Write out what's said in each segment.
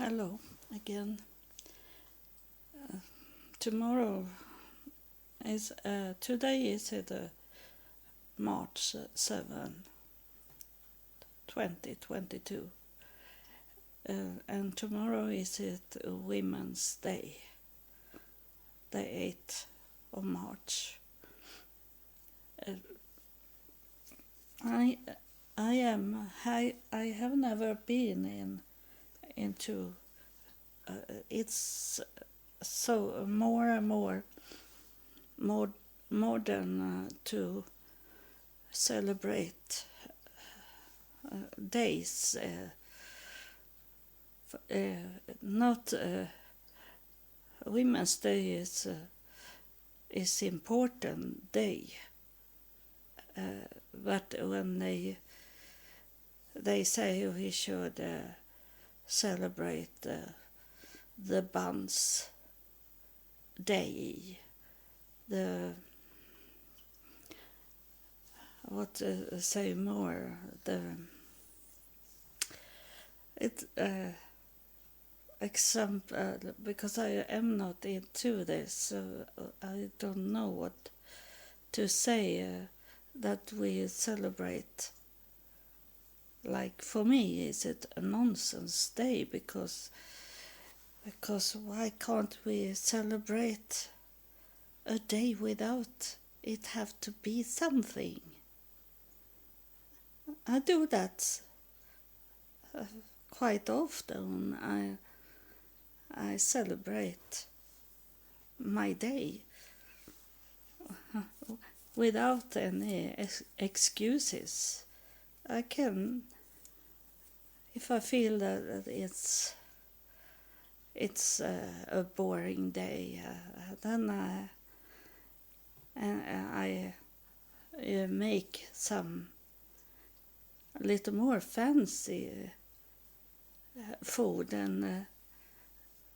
Hello again. Tomorrow today is March 7, 2022, and tomorrow is Women's Day, the 8th of March. Uh, I I have never been into it's so more and more modern to celebrate days, not Women's Day is important day, but when they say we should celebrate the buns day, the what say more the it example because I am not into this, so I don't know what to say that we celebrate. Like for me, is it a nonsense day because why can't we celebrate a day without it have to be something? I do that quite often. I celebrate my day without any excuses. I can, if I feel that it's a boring day, then I make some little more fancy food. And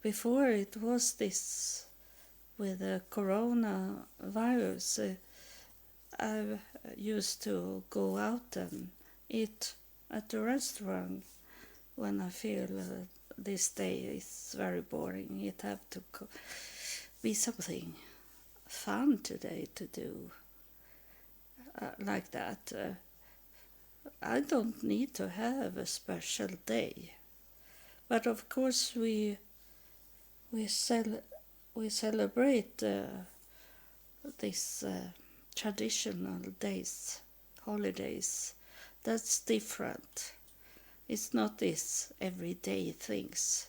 before it was this with the coronavirus, I used to go out and eat at the restaurant when I feel this day is very boring. It have to be something fun today to do like that. I don't need to have a special day, but of course we celebrate these traditional days, holidays. That's different. It's not this everyday things,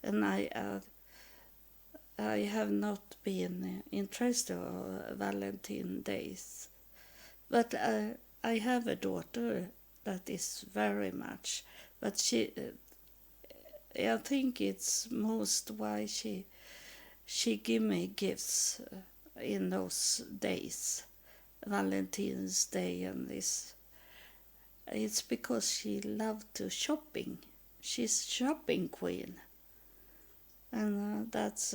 and I have not been interested in Valentine days, but I have a daughter that is very much, but I think it's most why she give me gifts in those days, Valentine's Day and this. It's because she loved to shopping. She's shopping queen, and that's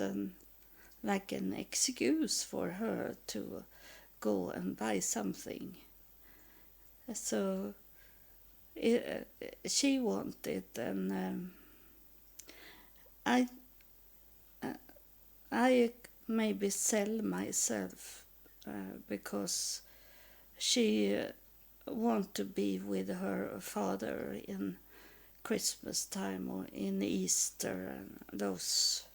like an excuse for her to go and buy something. So she wanted, and I maybe sell myself because she want to be with her father in Christmas time or in Easter and those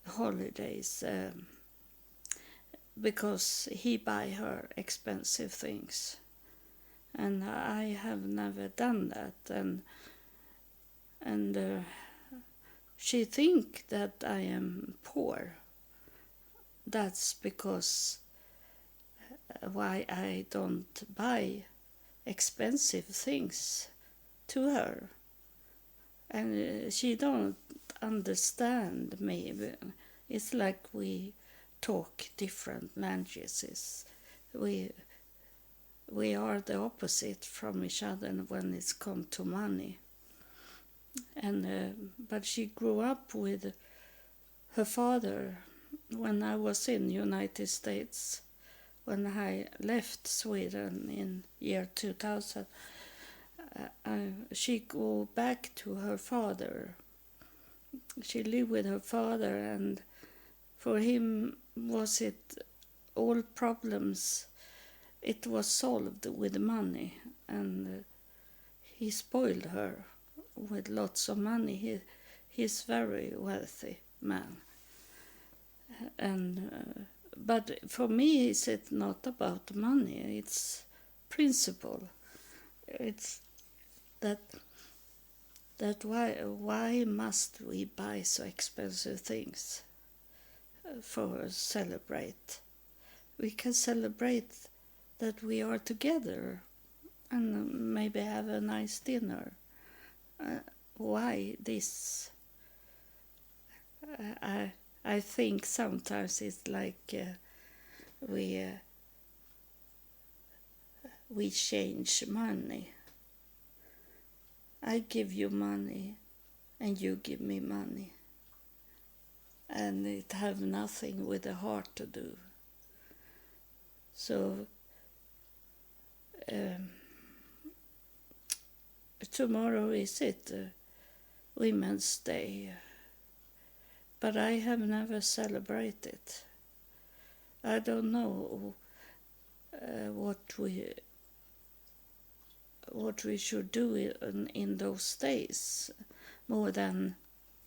holidays, because he buy her expensive things, and I have never done that, and she think that I am poor. That's because why I don't buy expensive things to her, and she don't understand me. It's like we talk different languages. We are the opposite from each other when it's come to money. And but she grew up with her father when I was in United States. When I left Sweden in year 2000, she go back to her father. She lived with her father, and for him was it all problems. It was solved with money, and he spoiled her with lots of money. He's very wealthy man, and but for me, it's not about money. It's principle. It's that why must we buy so expensive things for celebrate? We can celebrate that we are together and maybe have a nice dinner. Why this? I think sometimes it's like we change money. I give you money and you give me money, and it have nothing with the heart to do. So tomorrow is it Women's Day, but I have never celebrated. I don't know what we should do in those days, more than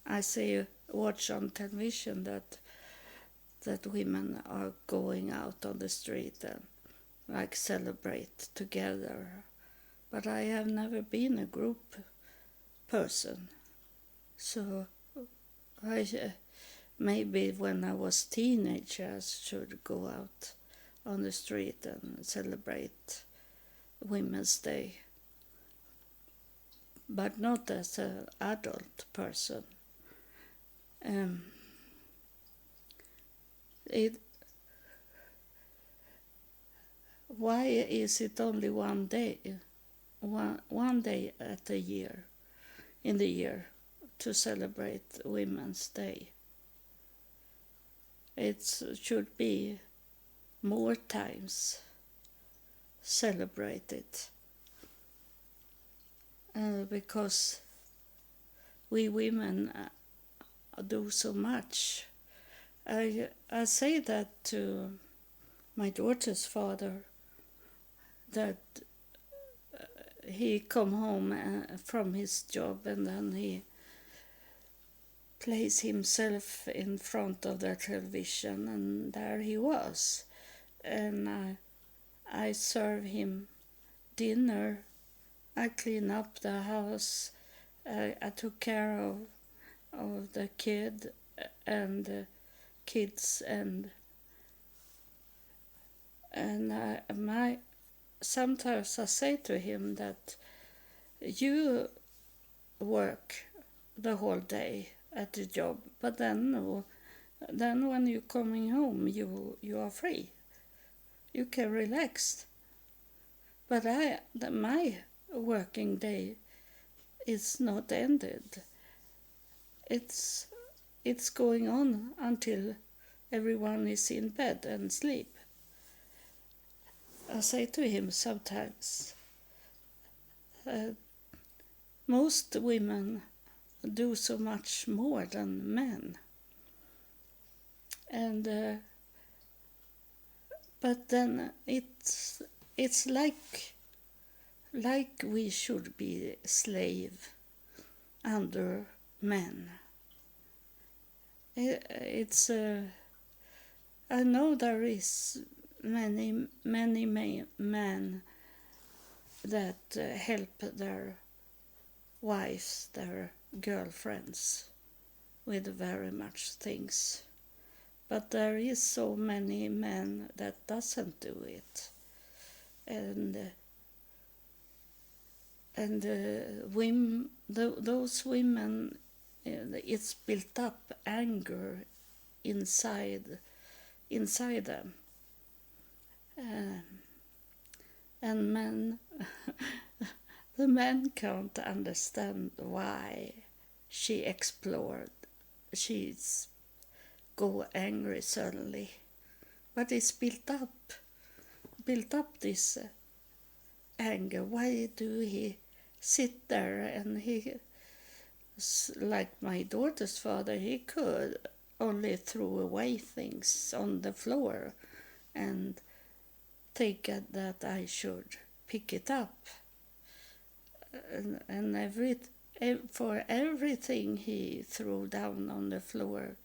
I say watch on television that women are going out on the street and like celebrate together. But I have never been a group person, so maybe when I was teenager I should go out on the street and celebrate Women's Day, but not as an adult person. Why is it only one day at a year, in the year, to celebrate Women's Day? It should be more times celebrated, because we women do so much. I say that to my daughter's father, that he come home from his job and then he placed himself in front of the television, and there he was, and I serve him dinner, I clean up the house, I took care of the kid and kids, and sometimes I say to him that you work the whole day at the job, but then when you're coming home you are free, you can relax. But my working day is not ended. It's going on until everyone is in bed and sleep. I say to him sometimes, most women do so much more than men, and but then it's like we should be slave under men. It's I know there is many men that help their wives, their girlfriends, with very much things, but there is so many men that doesn't do it, and those women, it's built up anger inside them, and men the men can't understand why she explored. She's go angry suddenly, but it's built up this anger. Why do he sit there, and he, like my daughter's father, he could only throw away things on the floor and think that I should pick it up. And for everything he threw down on the floor,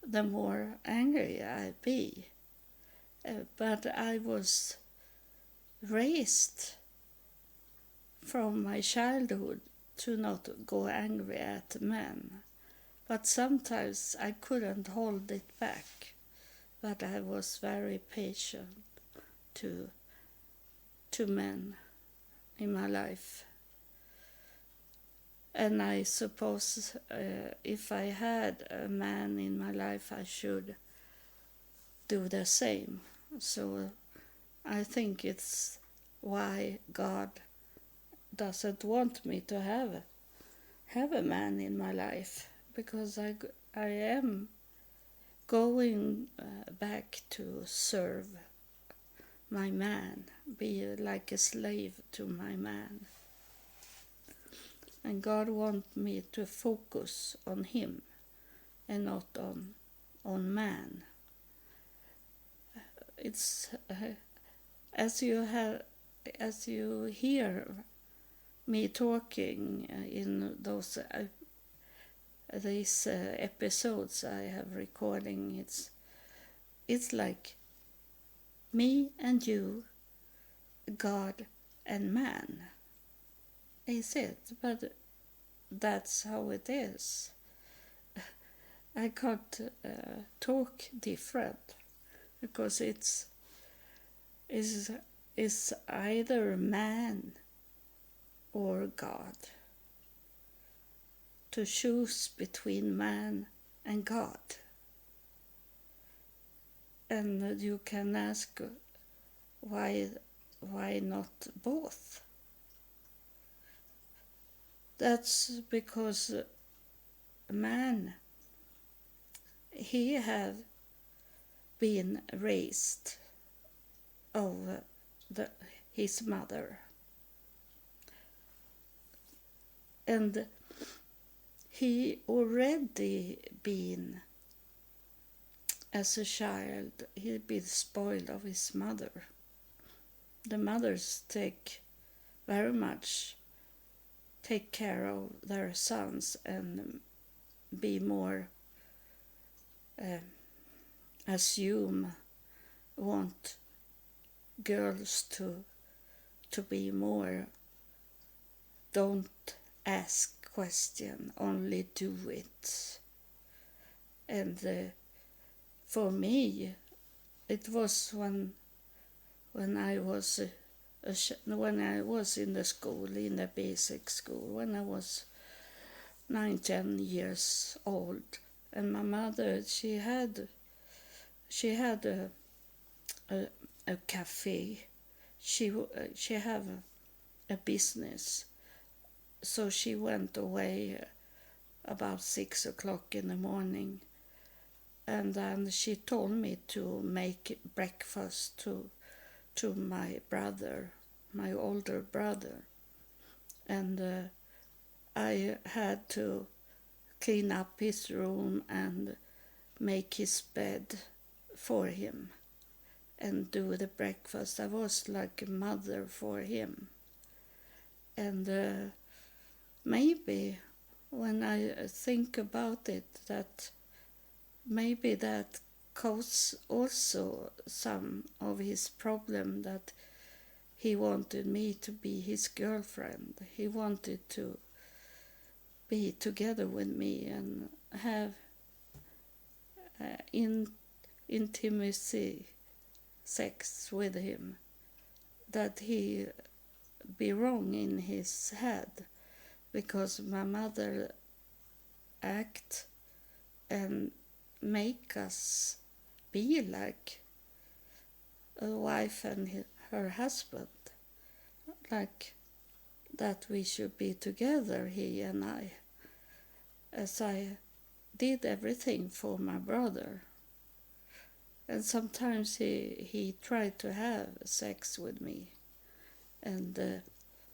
the more angry I'd be. But I was raised from my childhood to not go angry at men. But sometimes I couldn't hold it back. But I was very patient to men in my life. And I suppose if I had a man in my life, I should do the same. So I think it's why God doesn't want me to have a man in my life, because I am going back to serve my man, be like a slave to my man. And God wants me to focus on him and not on man. It's as you hear me talking in these episodes I have recording, it's like me and you, God and man. Is it? But that's how it is. I can't talk different, because it's either man or God. To choose between man and God. And you can ask, why not both? That's because man, he have been raised of his mother, and he already been, as a child, he'd been spoiled of his mother. The mothers very much take care of their sons and be more want girls to be more, don't ask question, only do it. And for me, it was when I was in the school, in the basic school, when I was 9-10 years old, and my mother, she had a cafe. She have a business, so she went away about 6 o'clock in the morning, and then she told me to make breakfast to my brother, my older brother, and I had to clean up his room and make his bed for him and do the breakfast. I was like a mother for him. And maybe when I think about it, that maybe that caused also some of his problem, that he wanted me to be his girlfriend. He wanted to be together with me and have intimacy sex with him, that he be wrong in his head, because my mother act and make us be like a wife and her husband, like that we should be together, he and I, as I did everything for my brother. And sometimes he tried to have sex with me, and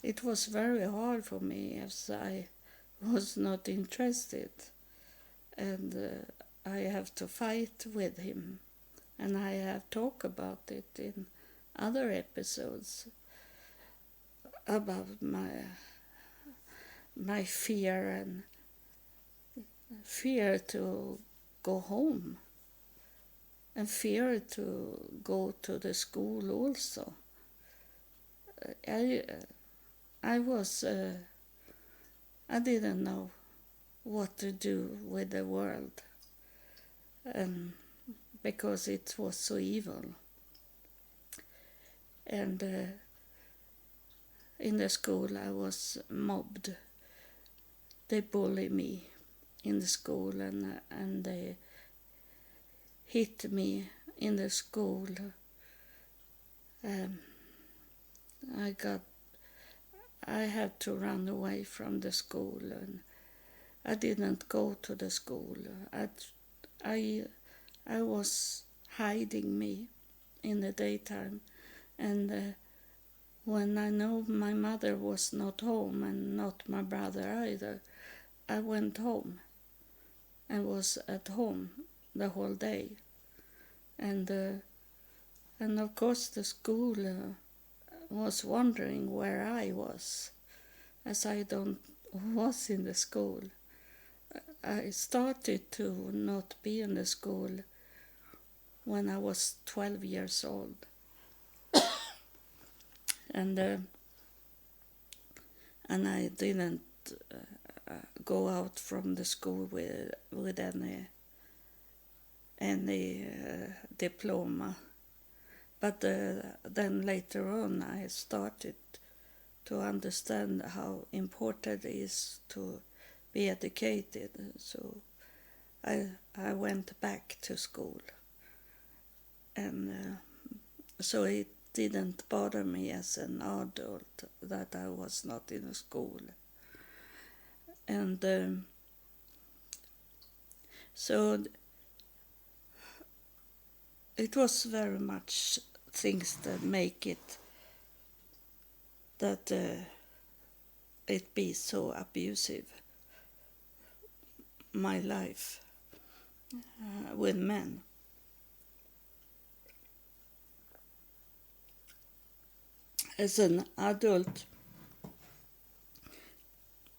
it was very hard for me as I was not interested, and I have to fight with him, and I have talked about it in other episodes about my fear to go home, and fear to go to the school also. I was I didn't know what to do with the world, because it was so evil. And in the school I was mobbed. They bullied me in the school, and they hit me in the school. I had to run away from the school, and I didn't go to the school. I was hiding me in the daytime, and when I know my mother was not home and not my brother either, I went home and was at home the whole day. And of course the school was wondering where I was, as I was in the school. I started to not be in the school when I was 12 years old. And I didn't go out from the school with any diploma. But then later on I started to understand how important it is to be educated. So I went back to school. And so it didn't bother me as an adult that I was not in a school. And so it was very much things that make it that it be so abusive, my life with men. As an adult,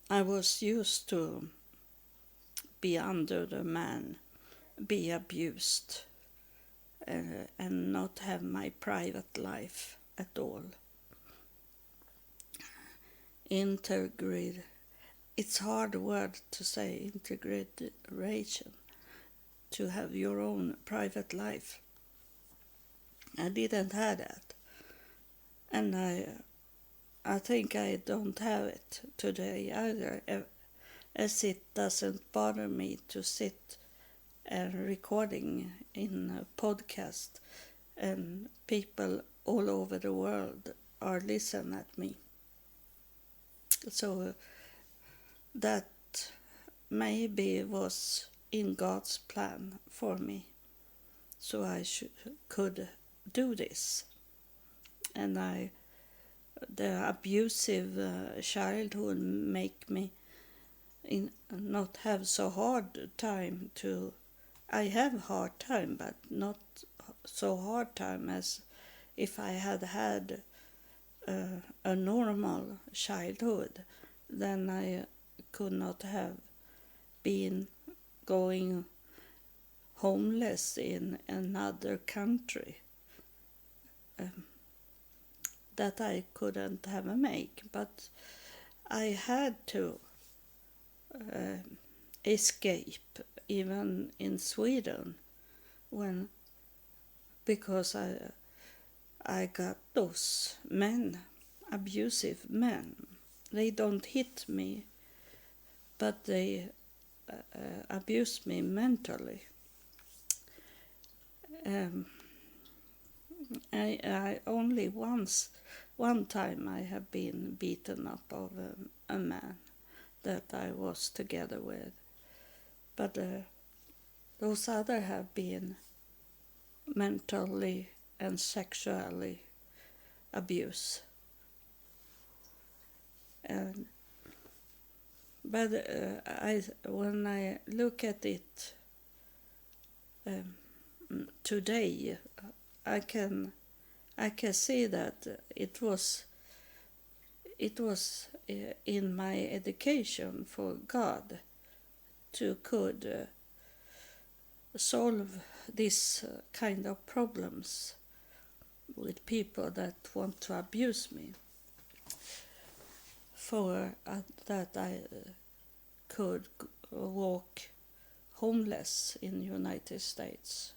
I was used to be under the man, be abused, and not have my private life at all. It's a hard word to say, integration, to have your own private life. I didn't have that. And I think I don't have it today either, as it doesn't bother me to sit and recording in a podcast and people all over the world are listening at me. So that maybe was in God's plan for me, so I could do this. And the abusive childhood make me not have so hard time to. I have hard time, but not so hard time as if I had a normal childhood. Then I could not have been going homeless in another country. That I couldn't have make, but I had to escape even in Sweden because I got those men, abusive men. They don't hit me, but they abuse me mentally. I only one time I have been beaten up of a man that I was together with, but those other have been mentally and sexually abused. And but when I look at it um, today, I can see that it was in my education for God to could solve this kind of problems with people that want to abuse me, for that I could walk homeless in the United States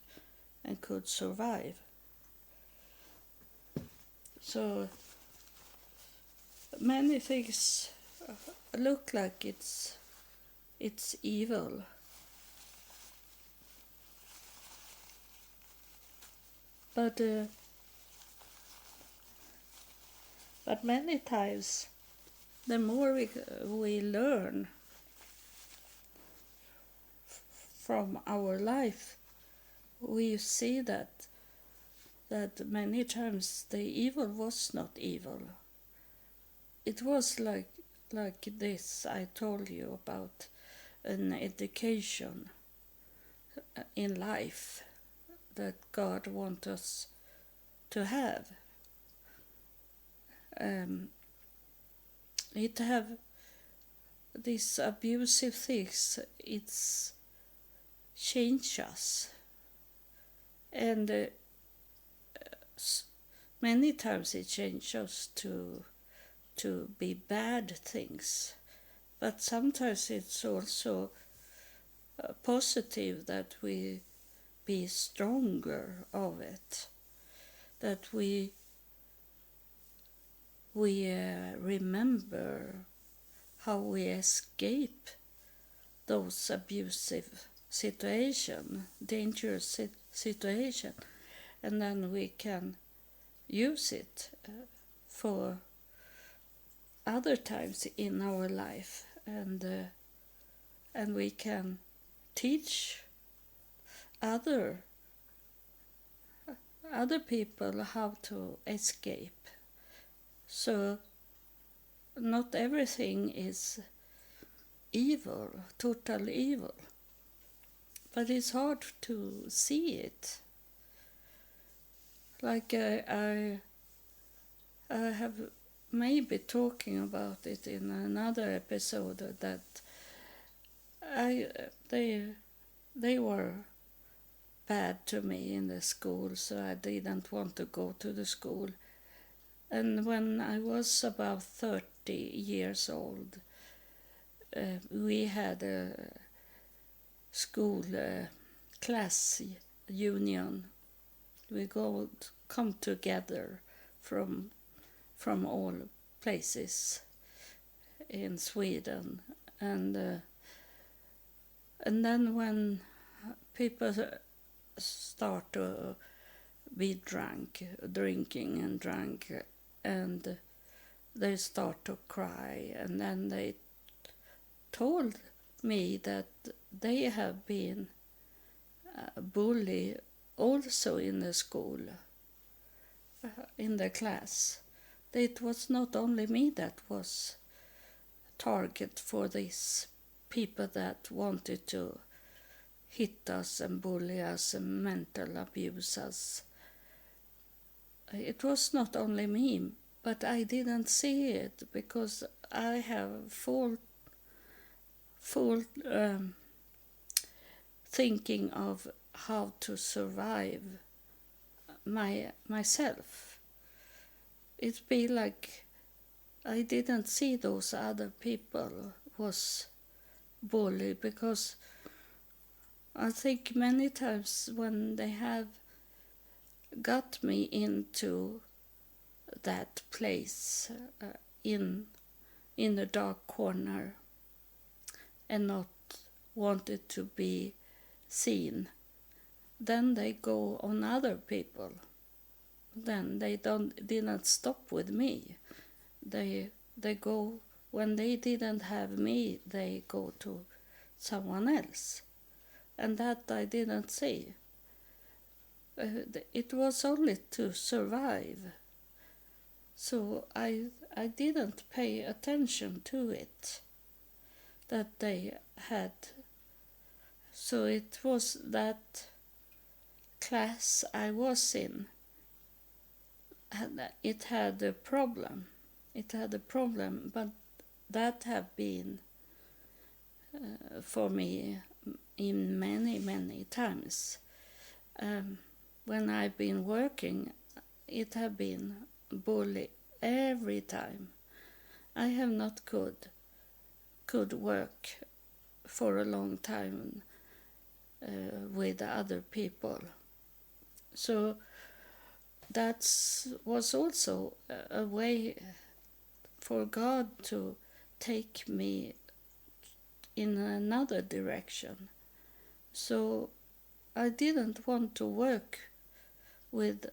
and could survive. So many things look like it's evil. But many times, the more we learn from our life, we see that many times the evil was not evil. It was like this I told you about, an education in life that God wants us to have. It have these abusive things. It's change us, and many times it changes us to be bad things, but sometimes it's also positive that we be stronger of it, that we remember how we escape those abusive situation, dangerous situation, and then we can use it for other times in our life, and we can teach other people how to escape. So not everything is evil, total evil, but it's hard to see it. Like I have maybe talking about it in another episode, that they were bad to me in the school, so I didn't want to go to the school. And when I was about 30 years old, we had a school class union. We come together from all places in Sweden, and then when people start to be drinking and drunk, and they start to cry, and then they told me that they have been bullied also in the school, in the class. It was not only me that was target for these people that wanted to hit us and bully us and mental abuse us. It was not only me, but I didn't see it because I have full thinking of how to survive myself. It'd be like I didn't see those other people was bullied, because I think many times when they have got me into that place in the dark corner and not wanted to be seen, then they go on other people. Then they didn't stop with me. They go, when they didn't have me, they go to someone else, and that I didn't see. It was only to survive. So I didn't pay attention to it that they had. So it was that class I was in, and it had a problem. It had a problem, but that have been for me in many times. When I've been working, it have been bully every time. I have not could work for a long time with other people. So that was also a way for God to take me in another direction. So I didn't want to work with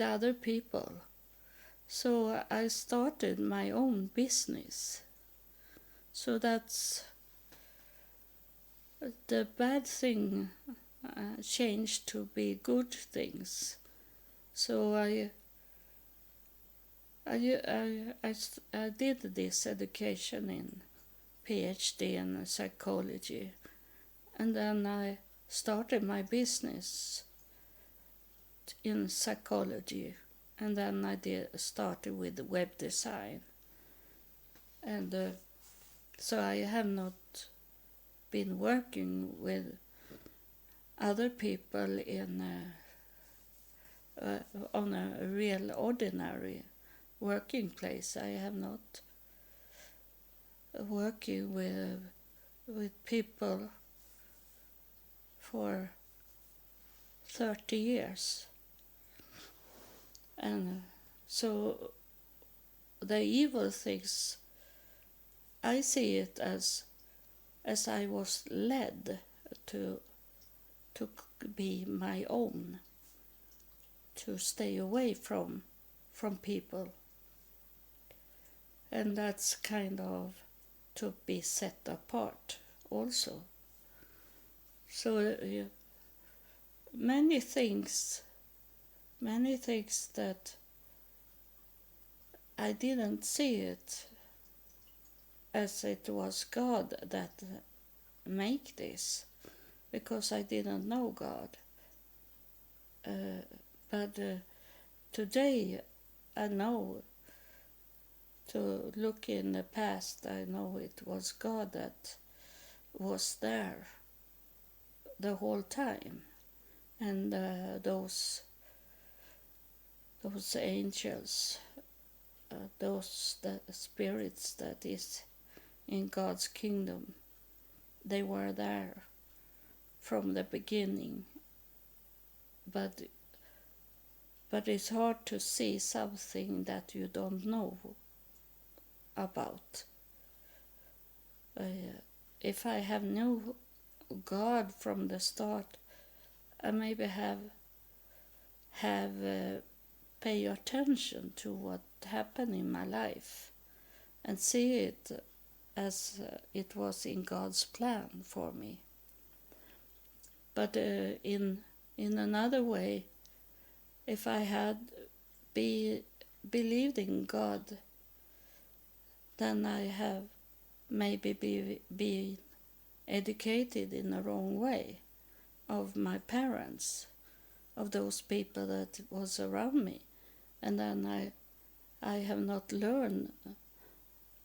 other people. So I started my own business. So that's the bad thing changed to be good things. So I did this education in PhD in psychology, and then I started my business in psychology, and then I started with web design, and so I have not been working with other people in on a real ordinary working place. I have not working with people for 30 years. And so the evil things, I see it as I was led to be my own, to stay away from people. And that's kind of to be set apart also. So many things that I didn't see it as it was God that make this, because I didn't know God. But today I know, to look in the past, I know it was God that was there the whole time, and those angels, those spirits that is in God's kingdom, they were there from the beginning. But it's hard to see something that you don't know about. If I have knew God from the start, I maybe have pay attention to what happened in my life and see it as it was in God's plan for me. But in another way, if I had believed in God, then I have maybe been educated in the wrong way of my parents, of those people that was around me, and then I have not learned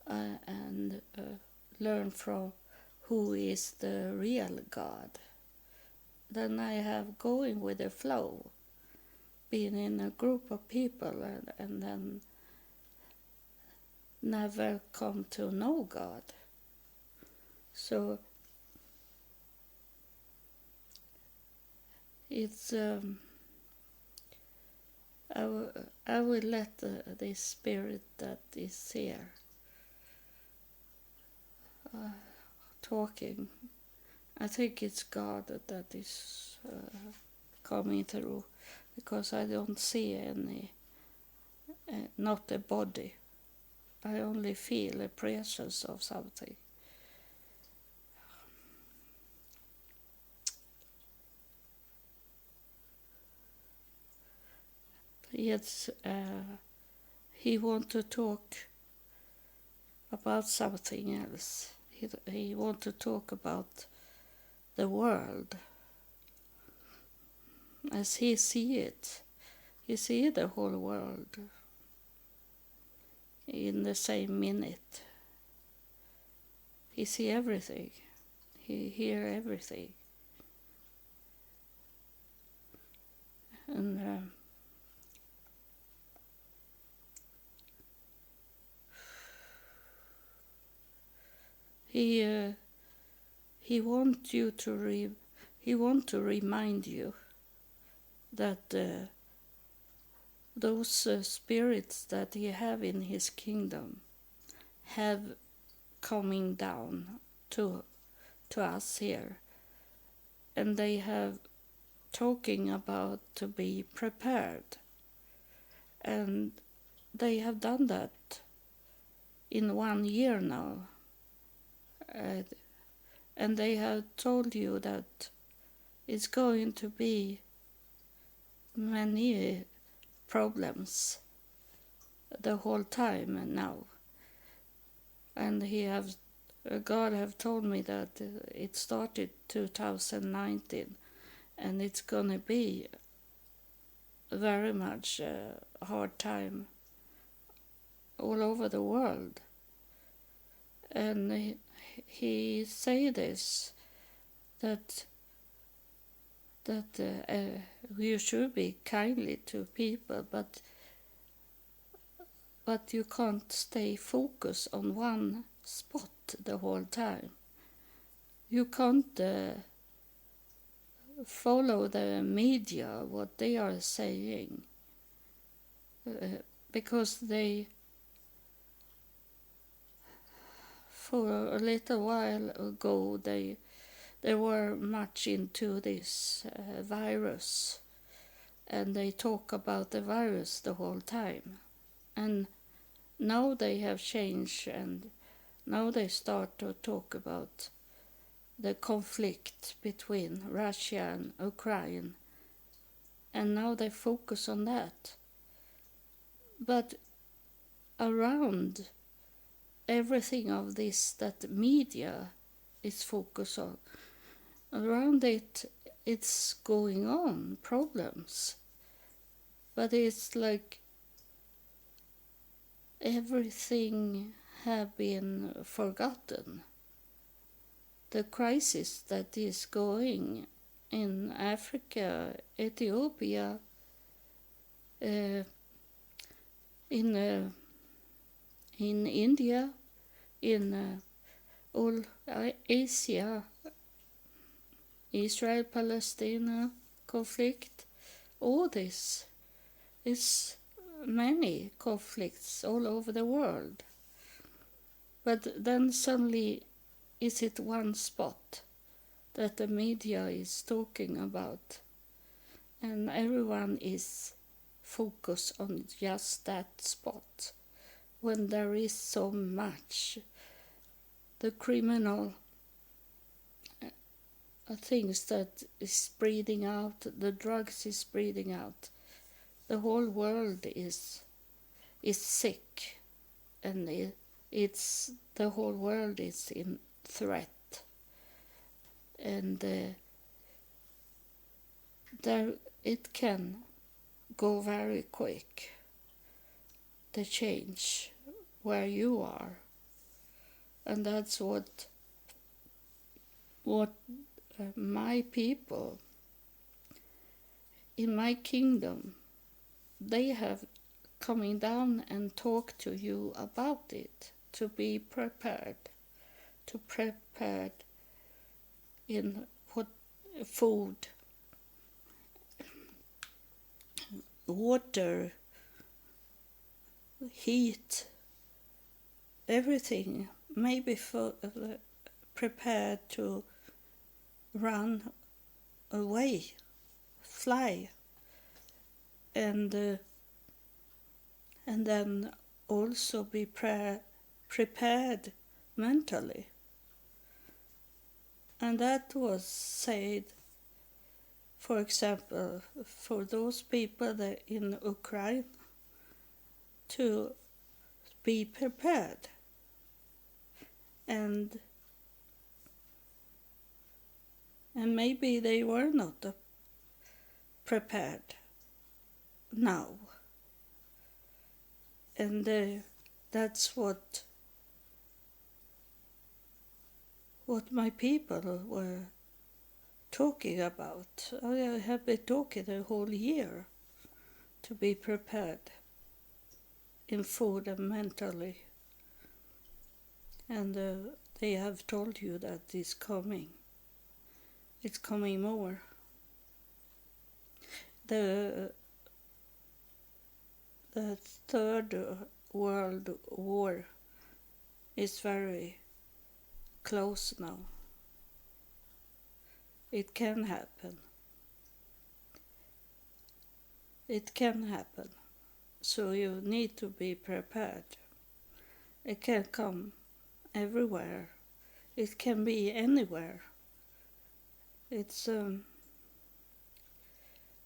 and learn from who is the real God. Then I have going with the flow, being in a group of people and then never come to know God. So it's I will let this spirit that is here talking. I think it's God that is coming through, because I don't see any, not a body. I only feel a presence of something. It's he want to talk about something else. He want to talk about the world as he see it. He see the whole world in the same minute. He see everything. He hear everything. And he want you to he want to remind you that those spirits that he have in his kingdom have coming down to us here, and they have talking about to be prepared, and they have done that in 1 year now, and they have told you that it's going to be many problems the whole time now. And God have told me that it started 2019, and it's gonna be very much a hard time all over the world. And he say this, that you should be kindly to people, but you can't stay focused on one spot the whole time. You can't follow the media, what they are saying, because they, for a little while ago, they were much into this virus, and they talk about the virus the whole time. And now they have changed, and now they start to talk about the conflict between Russia and Ukraine, and now they focus on that. But around everything of this that media is focused on, around it's going on problems, but it's like everything have been forgotten. The crisis that is going in Africa, Ethiopia, in India, in all Asia, Israel-Palestine conflict, all this is many conflicts all over the world. But then suddenly is it one spot that the media is talking about, and everyone is focused on just that spot, when there is so much the criminal things that is spreading out, the drugs is spreading out. The whole world is sick, and it's the whole world is in threat, and there it can go very quick, the change where you are. And that's what my people in my kingdom, they have coming down and talk to you about it, to be prepared, in what food, water, heat, everything, maybe for prepared to run away, fly, and then also be prepared mentally. And that was said, for example, for those people that in Ukraine, to be prepared, and maybe they were not prepared now, and that's what my people were talking about. I have been talking the whole year to be prepared in food and mentally, and they have told you that it's coming. It's coming more. The Third World War is very close now. It can happen. It can happen. So you need to be prepared. It can come everywhere. It can be anywhere. It's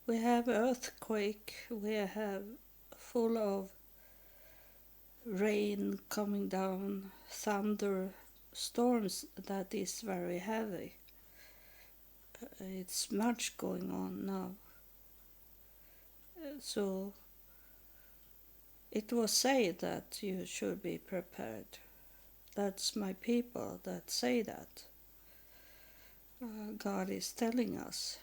we have earthquake, we have full of rain coming down, thunder, storms that is very heavy. It's much going on now. So it was said that you should be prepared. That's my people that say that. God is telling us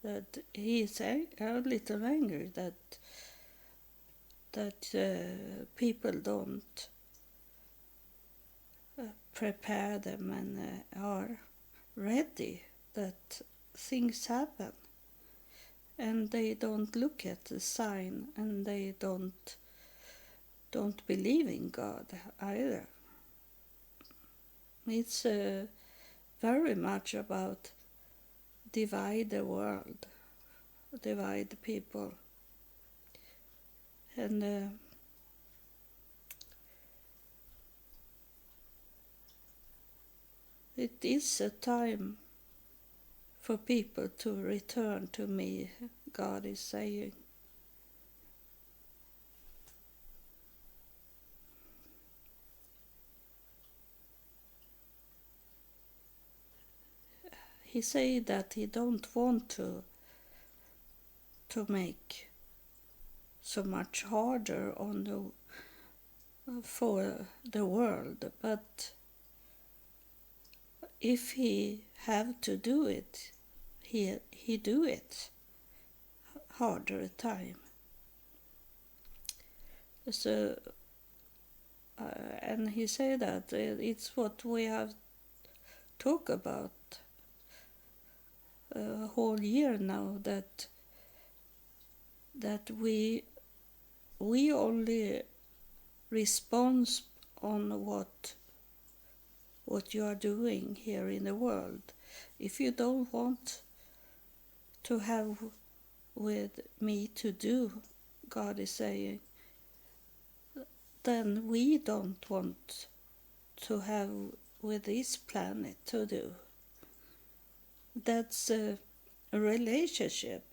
that He is a little angry that people don't prepare them and are ready, that things happen, and they don't look at the sign, and they don't believe in God either. It's very much about divide the world, divide the people, and it is a time for people to return to me, God is saying. He said that he don't want to make so much harder on for the world, but if he have to do it, he do it harder time. So and he said that it's what we have talked about a whole year now, that we only respond on what you are doing here in the world. If you don't want to have with me to do, God is saying, then we don't want to have with this planet to do. That's a relationship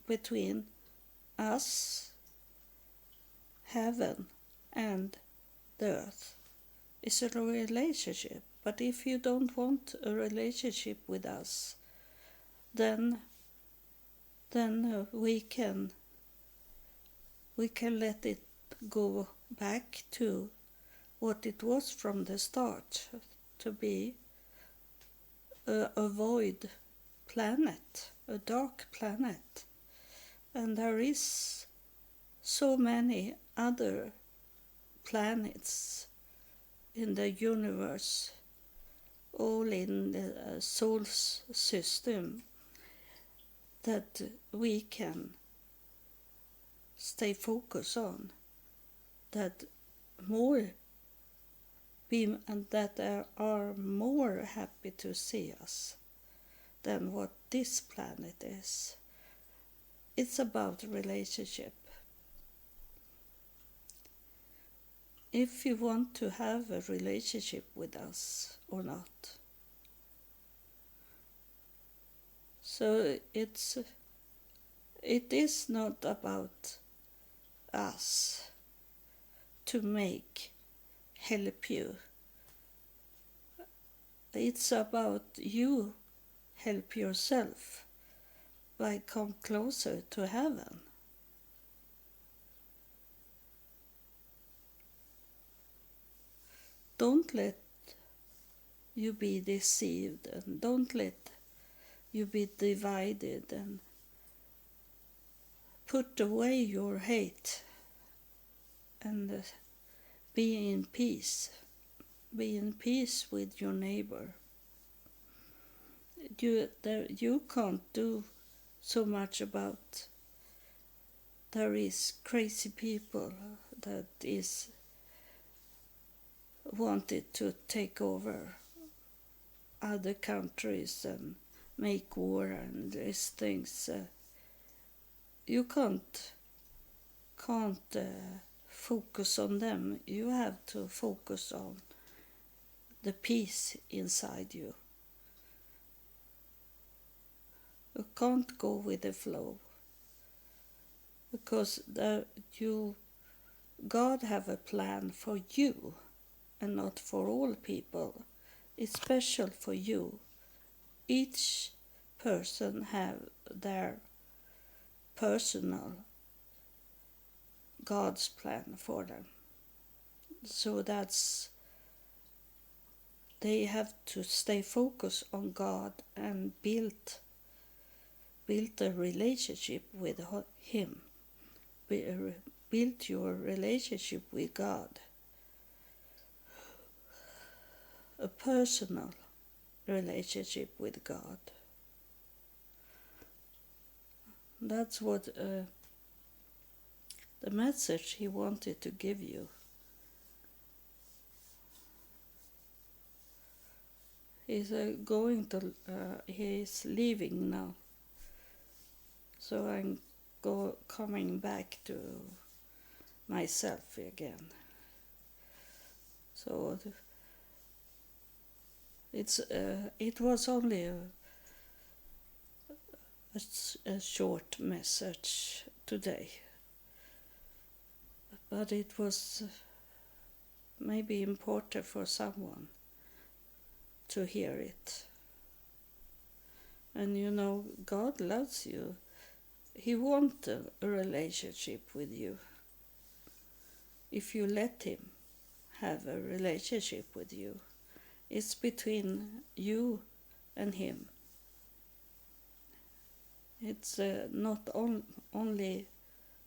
between us, heaven, and the earth. It's a relationship. But if you don't want a relationship with us, then we can let it go back to what it was from the start, to be a void planet, a dark planet. And there is so many other planets in the universe, all in the solar system, that we can stay focused on, that more and that are more happy to see us than what this planet is. It's about relationship. If you want to have a relationship with us or not. So it is not about us. to help you. It's about you help yourself by come closer to heaven. Don't let you be deceived, and don't let you be divided, and put away your hate and be in peace. Be in peace with your neighbor. You can't do so much about. There is crazy people that is wanted to take over other countries and make war and these things. You can't focus on them. You have to focus on the peace inside you. You can't go with the flow, because God have a plan for you and not for all people. It's special for you. Each person have their personal God's plan for them. So they have to stay focused on God and build a relationship with Him. Build your relationship with God. A personal relationship with God. That's what the message He wanted to give you. He's he's leaving now. So I'm coming back to myself again. So it was only a short message today, but it was maybe important for someone to hear it. And God loves you. He wants a relationship with you. If you let Him have a relationship with you, it's between you and Him. It's not only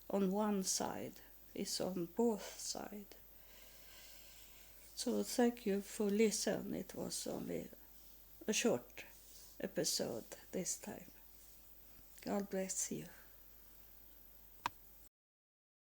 on one side, it's on both sides. So thank you for listening. It was only a short episode this time. God bless you.